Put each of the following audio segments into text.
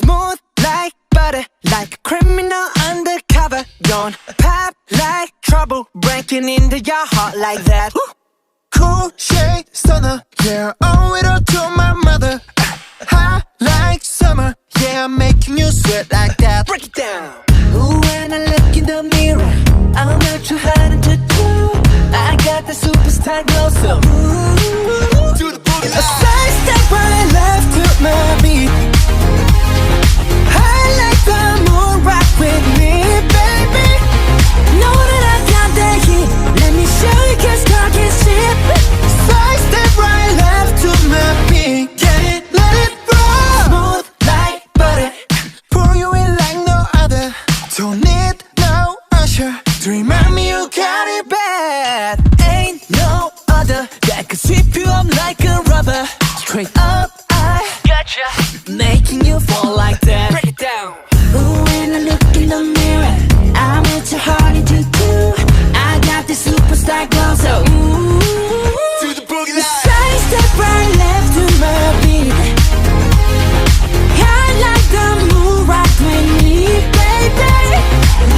Smooth like butter, like a criminal undercover. Don't pop like trouble, breaking into your heart like that. Cool shade stunner, yeah, owe it all to my mother. Hot like summer, yeah, I'm making you sweat like that. Break it down. Ooh, when I look in the mirror, I'm not too hard to do. I got the superstar glow, so ooh, Do the boogie a side step right left to my beat. I like the moon rock with me, baby. Know that I got that heat. Let me show you 'cause talk is cheap. Side step right left to my beat. Get it, let it roll. Smooth like butter. Pour you in like no other. Don't need no usher to remind me you got it bad. Ain't no other that could sweep you up like a rubber. Straight up, I gotcha, making you fall like that. Break it down. Ooh, when I look in the mirror, I'm at your heart into two. I got the superstar glow, so ooh, Do the boogie line. side step right left to my beat. I like the moon rock with me, baby.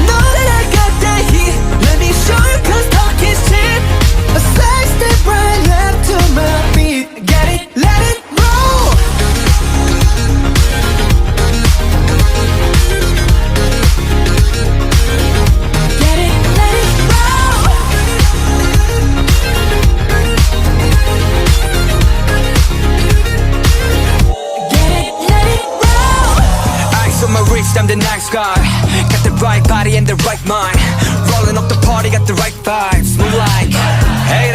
Know that I got that heat. Let me show you 'cause talk is cheap. A side step right left to my beat. Get it, let it roll. Get it, let it roll. Get it, let it roll. Ice on my wrist, I'm the nice guy. Got the right body and the right mind. Rolling up the party, got the right vibes. Move like, hey,